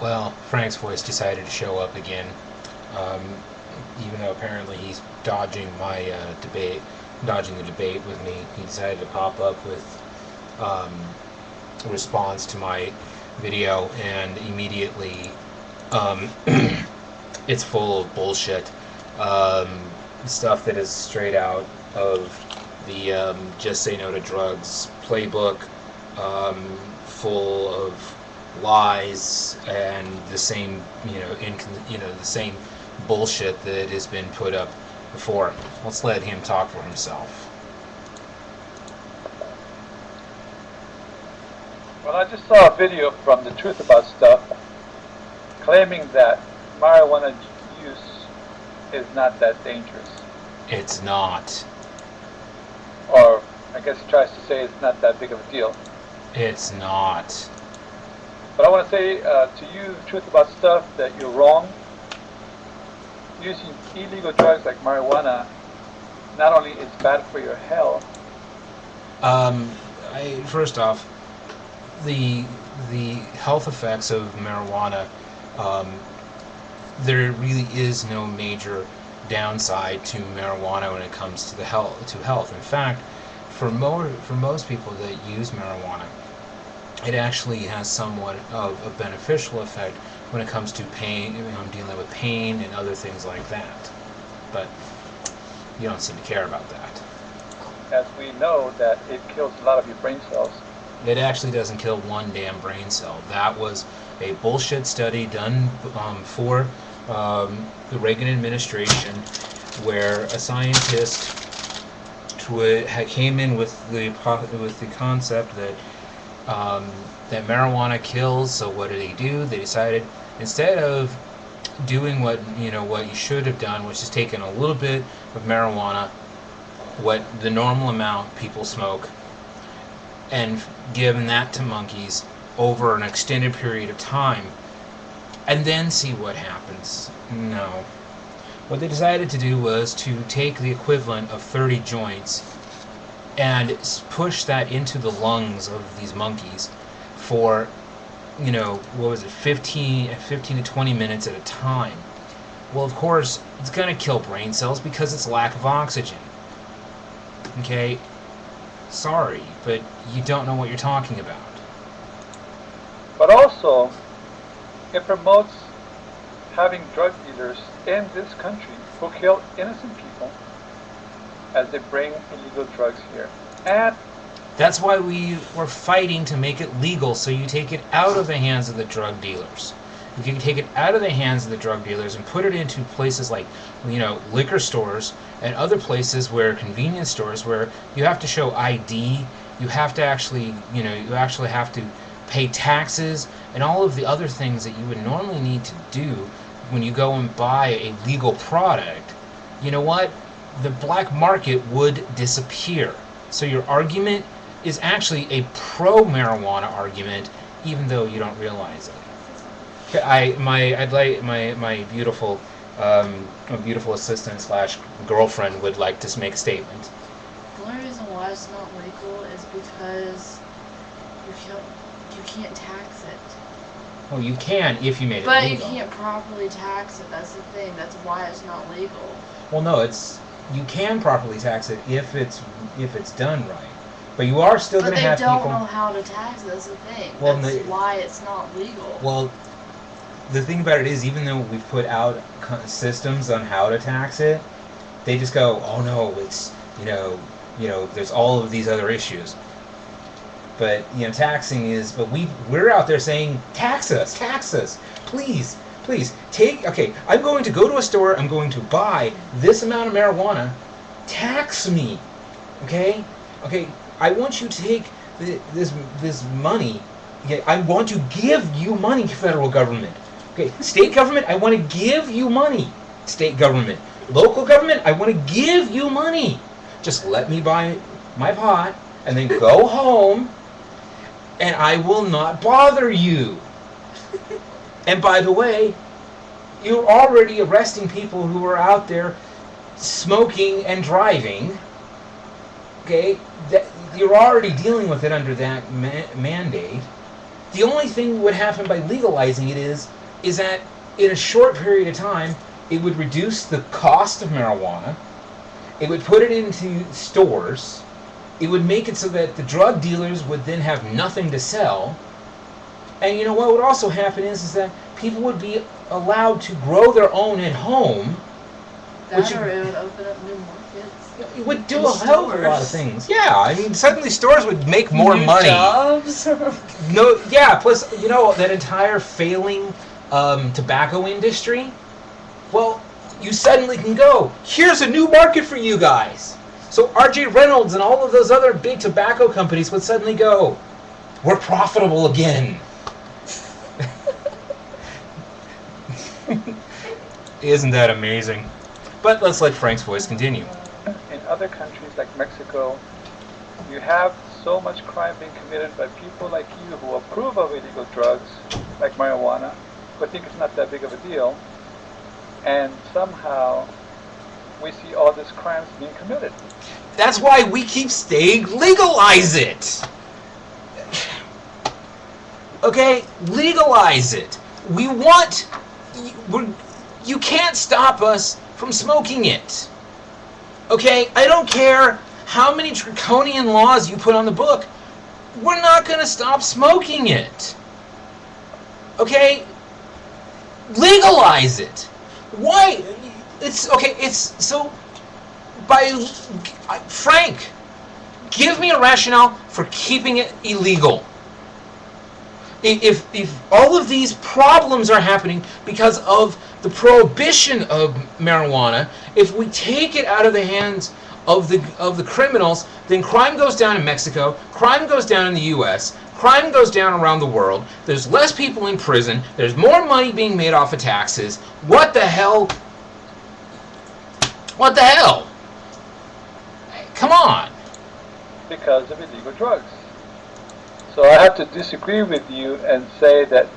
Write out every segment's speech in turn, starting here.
Well, Frank's voice decided to show up again, um, even though apparently he's dodging my dodging the debate with me. He decided to pop up with um, a response to my video, and immediately um, it's full of bullshit, um, stuff that is straight out of the Just Say No to Drugs playbook, full of lies and the same, the same bullshit that has been put up before. Let's let him talk for himself. Well, I just saw a video from The Truth About Stuff claiming that marijuana use is not that dangerous. It's not. Or, I guess he tries to say it's not that big of a deal. It's not. But I want to say to you, The Truth About Stuff, that you're wrong. Using illegal drugs like marijuana not only is bad for your health. First off, the health effects of marijuana, there really is no major downside to marijuana when it comes to health. In fact, for most people that use marijuana, it actually has somewhat of a beneficial effect when it comes to pain, dealing with pain and other things like that. But you don't seem to care about that. As we know that it kills a lot of your brain cells. It actually doesn't kill one damn brain cell. That was a bullshit study done for the Reagan administration, where a scientist came in with the concept that that marijuana kills. So what did he do? They decided, instead of doing what you should have done, which is taking a little bit of marijuana, what the normal amount people smoke, and giving that to monkeys over an extended period of time, and then see what happens. No. What they decided to do was to take the equivalent of 30 joints and push that into the lungs of these monkeys for, 15 to 20 minutes at a time. Well, of course, it's going to kill brain cells because it's lack of oxygen. Okay? Sorry, but you don't know what you're talking about. But also, it promotes having drug dealers in this country who kill innocent people as they bring illegal drugs here. And that's why we were fighting to make it legal, so you take it out of the hands of the drug dealers. You can take it out of the hands of the drug dealers and put it into places like, liquor stores and other places where convenience stores where you have to show ID, you have to actually, you actually have to pay taxes and all of the other things that you would normally need to do when you go and buy a legal product. You know what? The black market would disappear. So your argument is actually a pro-marijuana argument, even though you don't realize it. I'd like my beautiful beautiful assistant / girlfriend would like to make a statement. The only reason why it's not legal is because you can't tax it. Well, you can if you made it legal. But legal. You can't properly tax it. That's the thing. That's why it's not legal. Well, no, you can properly tax it if it's done right. But you are still going to have people. But they don't know how to tax it. That's the thing. Well, that's why it's not legal. Well, the thing about it is, even though we've put out systems on how to tax it, they just go, "Oh no, it's there's all of these other issues." But taxing is. But we're out there saying, tax us, please. Take. Okay, I'm going to go to a store. I'm going to buy this amount of marijuana. Tax me, okay? I want you to take this money. Okay, I want to give you money, federal government. Okay, state government, I want to give you money. State government, local government, I want to give you money. Just let me buy my pot and then go home, and I will not bother you. And by the way, you're already arresting people who are out there smoking and driving. Okay, you're already dealing with it under that mandate. The only thing that would happen by legalizing it is that in a short period of time, it would reduce the cost of marijuana. It would put it into stores. It would make it so that the drug dealers would then have nothing to sell. And you know what would also happen is that people would be allowed to grow their own at home. That or it would open up new markets. It would do a hell of a lot of things. Yeah, I mean, suddenly stores would make more New money. Jobs. No, yeah. Plus, you know, that entire failing tobacco industry. Well, you suddenly can go. Here's a new market for you guys. So R.J. Reynolds and all of those other big tobacco companies would suddenly go, we're profitable again. Isn't that amazing? But let's let Frank's voice continue. In other countries like Mexico, you have so much crime being committed by people like you who approve of illegal drugs, like marijuana, but think it's not that big of a deal, and somehow we see all these crimes being committed. That's why we keep saying legalize it. Okay, legalize it. We want. You can't stop us from smoking it. Okay, I don't care how many draconian laws you put on the book. We're not going to stop smoking it. Okay, legalize it. Why? It's okay. It's so. Frank, give me a rationale for keeping it illegal. If all of these problems are happening because of the prohibition of marijuana, if we take it out of the hands of the criminals, then crime goes down in Mexico, crime goes down in the U.S., crime goes down around the world. There's less people in prison. There's more money being made off of taxes. What the hell? What the hell? Come on. Because of illegal drugs. So I have to disagree with you and say that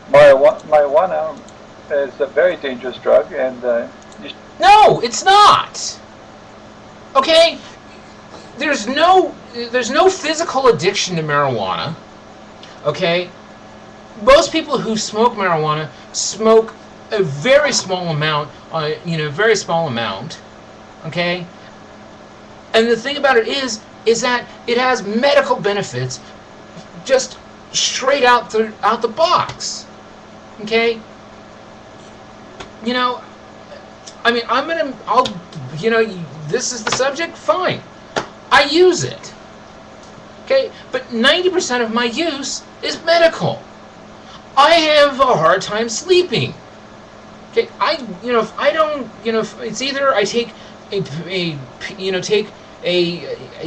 marijuana is a very dangerous drug, and no, it's not. Okay, there's no physical addiction to marijuana. Okay, most people who smoke marijuana smoke a very small amount, very small amount. Okay, and the thing about it is that it has medical benefits. Just straight out the box, okay? You know, I mean, this is the subject, fine. I use it, okay? But 90% of my use is medical. I have a hard time sleeping, okay? If I don't, if it's either I take a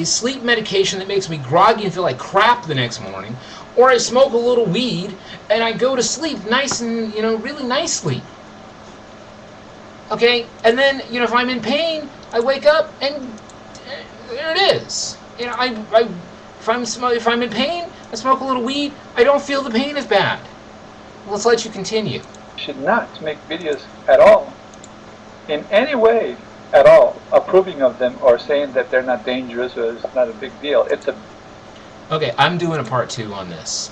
sleep medication that makes me groggy and feel like crap the next morning, or I smoke a little weed and I go to sleep nice and really nicely. Okay, and then if I'm in pain, I wake up and there it is. If I'm in pain, I smoke a little weed. I don't feel the pain as bad. Let's let you continue. You should not make videos at all, in any way. At all, approving of them or saying that they're not dangerous or it's not a big deal. Okay, I'm doing a part 2 on this.